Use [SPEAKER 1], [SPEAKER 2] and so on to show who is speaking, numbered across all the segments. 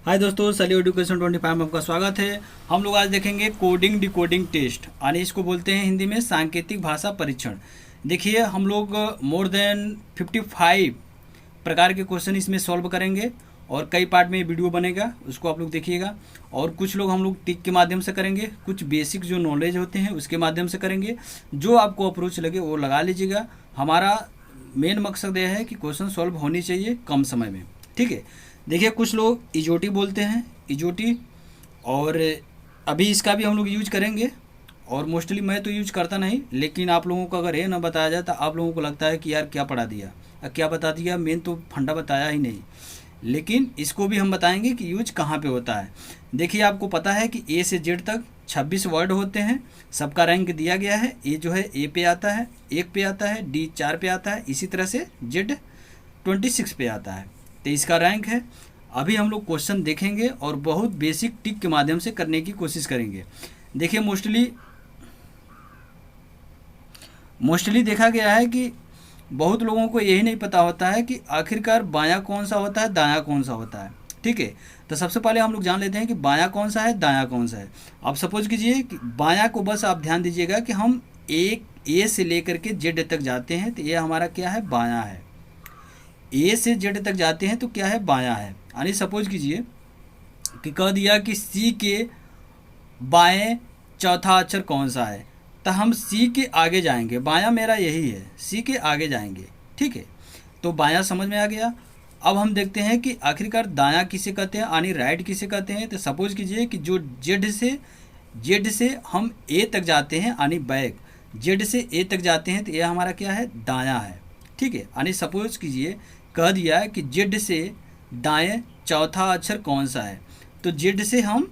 [SPEAKER 1] हाय दोस्तों, सली एजुकेशन 25 में आपका स्वागत है। हम लोग आज देखेंगे कोडिंग डिकोडिंग टेस्ट, यानी इसको बोलते हैं हिंदी में सांकेतिक भाषा परीक्षण। देखिए, हम लोग मोर देन 55 प्रकार के क्वेश्चन इसमें सॉल्व करेंगे और कई पार्ट में वीडियो बनेगा, उसको आप लोग देखिएगा। और कुछ लोग हम लोग टिक के माध्यम से करेंगे, कुछ बेसिक जो नॉलेज होते हैं उसके माध्यम से करेंगे। जो आपको अप्रोच लगे वो लगा लीजिएगा। हमारा मेन मकसद यह है कि क्वेश्चन सॉल्व होनी चाहिए कम समय में, ठीक है। देखिए, कुछ लोग इजोटी बोलते हैं, इजोटी, और अभी इसका भी हम लोग यूज करेंगे। और मोस्टली मैं तो यूज करता नहीं, लेकिन आप लोगों को अगर ये ना बताया जाए तो आप लोगों को लगता है कि यार क्या पढ़ा दिया, क्या बता दिया, मेन तो फंडा बताया ही नहीं। लेकिन इसको भी हम बताएंगे कि यूज कहाँ पे होता है। देखिए, आपको पता है कि ए से जेड तक 26 वर्ड होते हैं, सबका रैंक दिया गया है। ए जो है ए पे आता है, 1 पे आता है, डी 4 पे आता है, इसी तरह से जेड 26 पे आता है, तो इसका रैंक है। अभी हम लोग क्वेश्चन देखेंगे और बहुत बेसिक टिक के माध्यम से करने की कोशिश करेंगे। देखिए, मोस्टली देखा गया है कि बहुत लोगों को यही नहीं पता होता है कि आखिरकार बायां कौन सा होता है, दायां कौन सा होता है, ठीक है। तो सबसे पहले हम लोग जान लेते हैं कि बायां कौन सा है, दायां कौन सा है। आप सपोज कीजिए कि बायां को बस आप ध्यान दीजिएगा कि हम एक ए से लेकर के जेड तक जाते हैं, तो ये हमारा क्या है, बायां है। ए से जेड तक जाते हैं तो क्या है, बायां है। यानी सपोज कीजिए कि कह दिया कि सी के बाएं चौथा अक्षर कौन सा है, तो हम सी के आगे जाएंगे। बायां मेरा यही है, सी के आगे जाएंगे, ठीक है। तो बायां समझ में आ गया। अब हम देखते हैं कि आखिरकार दायां किसे कहते हैं, यानी राइट किसे कहते हैं। तो सपोज कीजिए कि जो जेड से हम ए तक जाते हैं, यानी बैक, जेड से ए तक जाते हैं, तो यह हमारा क्या है, दायां है, ठीक है। यानी सपोज कीजिए कह दिया है कि जेड से दाएं चौथा अक्षर कौन सा है, तो जेड से हम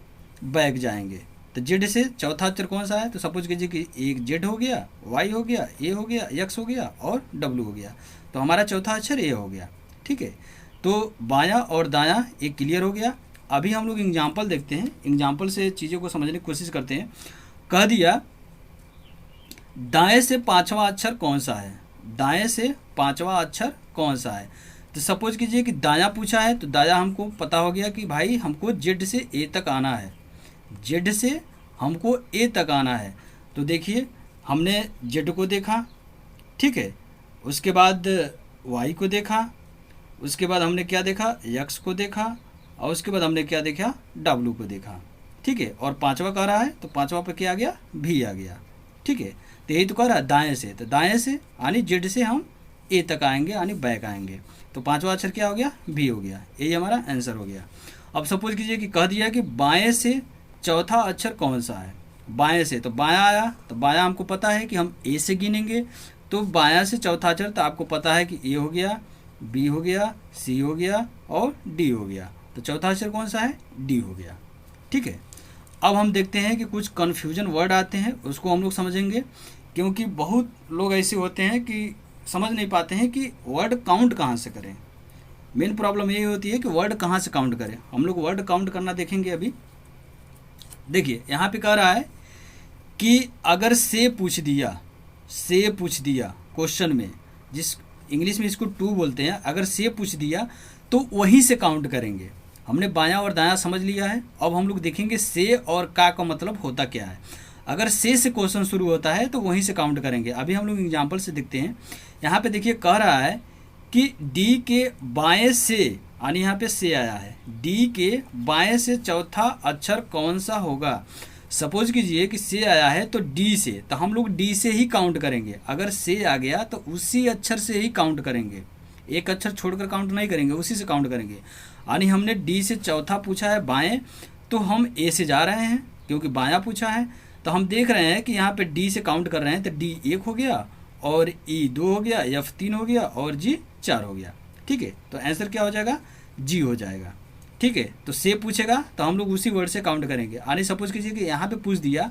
[SPEAKER 1] बैक जाएंगे। तो जेड से चौथा अक्षर कौन सा है, तो सपोज कीजिए कि एक जेड हो गया, वाई हो गया, ए हो गया, एक्स हो गया और डब्ल्यू हो गया, तो हमारा चौथा अक्षर ए हो गया, ठीक है। तो बायां और दायां एक क्लियर हो गया। अभी हम लोग एग्जाम्पल देखते हैं, एग्जाम्पल से चीज़ों को समझने की कोशिश करते हैं। कह दिया दाएं से पांचवा अक्षर कौन सा है, दाएं से पांचवा अक्षर कौन सा है। तो सपोज कीजिए कि दायां पूछा है, तो दायां हमको पता हो गया कि भाई हमको जेड से ए तक आना है, जेड से हमको ए तक आना है। तो देखिए, हमने जेड को देखा, ठीक है, उसके बाद वाई को देखा, उसके बाद हमने क्या देखा, एक्स को देखा, और उसके बाद हमने क्या देखा, डब्ल्यू को देखा, ठीक है। और पांचवा कह रहा है, तो पांचवा पे क्या आ गया, भी आ गया, ठीक है। तो यही तो कह रहा है दाएं से, तो दाएं से यानी जेड से हम ए तक आएंगे, यानी बैक आएंगे। तो पांचवा अक्षर क्या हो गया, भी हो गया। यही हमारा आंसर हो गया। अब सपोज कीजिए कि कह दिया कि बाएं से चौथा अक्षर कौन सा है, बाएं से, तो बायां आया, तो बायां हमको पता है कि हम ए से गिनेंगे, तो बायां से चौथा अक्षर, तो आपको पता है कि ए हो गया, बी हो गया, सी हो गया और डी हो गया। तो चौथा अक्षर कौन सा है, डी हो गया, ठीक है। अब हम देखते हैं कि कुछ कन्फ्यूजन वर्ड आते हैं, उसको हम लोग समझेंगे, क्योंकि बहुत लोग ऐसे होते हैं कि समझ नहीं पाते हैं कि वर्ड काउंट कहाँ से करें। मेन प्रॉब्लम यही होती है कि वर्ड कहाँ से काउंट करें। हम लोग वर्ड काउंट करना देखेंगे अभी। देखिए, यहाँ पे कह रहा है कि अगर से पूछ दिया क्वेश्चन में, जिस इंग्लिश में इसको टू बोलते हैं, अगर से पूछ दिया तो वहीं से काउंट करेंगे। हमने बायां और दायां समझ लिया है। अब हम लोग देखेंगे से और का मतलब होता क्या है। अगर से क्वेश्चन शुरू होता है तो वहीं से काउंट करेंगे। अभी हम लोग एग्जाम्पल से देखते हैं। यहाँ पे देखिए, कह रहा है कि डी के बाएं से, यानी यहाँ पे से आया है, डी के बाएं से चौथा अक्षर कौन सा होगा। सपोज कीजिए कि से आया है तो डी से, तो हम लोग डी से ही काउंट करेंगे। अगर से आ गया तो उसी अक्षर से ही काउंट करेंगे, एक अक्षर छोड़कर काउंट नहीं करेंगे, उसी से काउंट करेंगे। यानी हमने डी से चौथा पूछा है बाएं, तो हम ए से जा रहे हैं क्योंकि बायां पूछा है। तो हम देख रहे हैं कि यहाँ पे डी से काउंट कर रहे हैं, तो डी 1 हो गया और ई 2 हो गया, एफ 3 हो गया और जी 4 हो गया, ठीक है। तो आंसर क्या हो जाएगा, जी हो जाएगा, ठीक है। तो से पूछेगा तो हम लोग उसी वर्ड से काउंट करेंगे। यानी सपोज कीजिए कि यहाँ पे पूछ दिया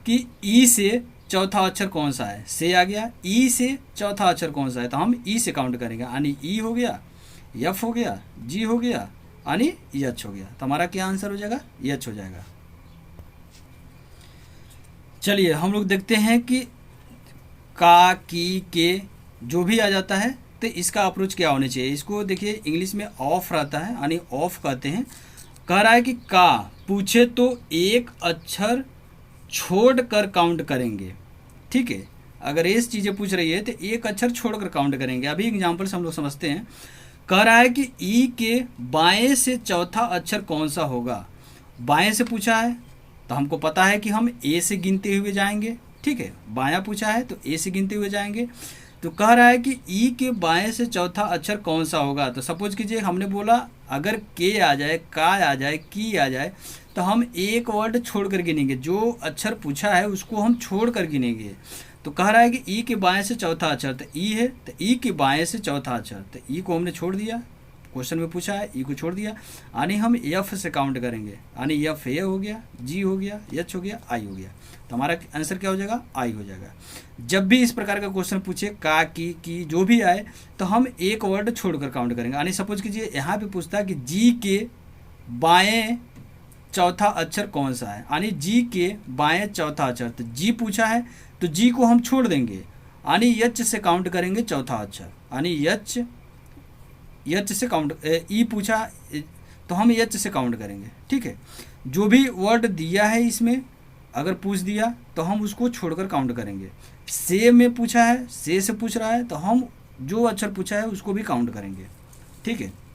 [SPEAKER 1] कि ई से चौथा अक्षर कौन सा है, से आ गया, ई से चौथा अक्षर कौन सा है, तो हम ई से काउंट करेंगे। यानी ई हो गया, एफ हो गया, जी हो गया, यानी एच हो गया। तो हमारा क्या आंसर हो जाएगा, एच हो जाएगा। चलिए हम लोग देखते हैं कि का, की, के जो भी आ जाता है तो इसका अप्रोच क्या होना चाहिए। इसको देखिए, इंग्लिश में ऑफ रहता है, यानी ऑफ कहते हैं। कह रहा है कि का पूछे तो एक अक्षर छोड़ कर काउंट करेंगे। ठीक है, अगर ये चीज़ें पूछ रही है तो एक अक्षर छोड़कर काउंट करेंगे। अभी एग्जाम्पल से हम लोग समझते हैं। कह रहा है कि ई के बाएं से चौथा अक्षर कौन सा होगा। बाएं से पूछा है तो हमको पता है कि हम ए से गिनते हुए जाएंगे। ठीक है, बायां पूछा है तो ए से गिनते हुए जाएंगे। तो कह रहा है कि ई के बाएं से चौथा अक्षर कौन सा होगा। तो सपोज कीजिए हमने बोला अगर के आ जाए, का आ जाए, की आ जाए तो हम एक वर्ड छोड़ कर गिनेंगे। जो अक्षर पूछा है उसको हम छोड़ कर गिनेंगे। तो कह रहा है कि ई के बाएं से चौथा अक्षर, तो ई है तो ई के बाएं से चौथा अक्षर, तो ई को हमने छोड़ दिया। क्वेश्चन में पूछा है, ई को छोड़ दिया। यानी हम एफ से काउंट करेंगे। यानी एफ ए हो गया, जी हो गया, एच हो गया, आई हो गया। तो हमारा आंसर क्या हो जाएगा, आई हो जाएगा। जब भी इस प्रकार का क्वेश्चन पूछे का, की जो भी आए तो हम एक वर्ड छोड़कर काउंट करेंगे। यानी सपोज कीजिए यहाँ पे पूछता है कि जी के बाएं चौथा अक्षर कौन सा है। यानी जी के बाएं चौथा अक्षर, तो जी पूछा है तो जी को हम छोड़ देंगे। यानी एच से काउंट करेंगे चौथा अक्षर। यानी एच से काउंट, ई पूछा तो हम एच से काउंट करेंगे। ठीक है, जो भी वर्ड दिया है इसमें अगर पूछ दिया तो हम उसको छोड़कर काउंट करेंगे। से में पूछा है, से पूछ रहा है तो हम जो अक्षर पूछा है उसको भी काउंट करेंगे। ठीक है।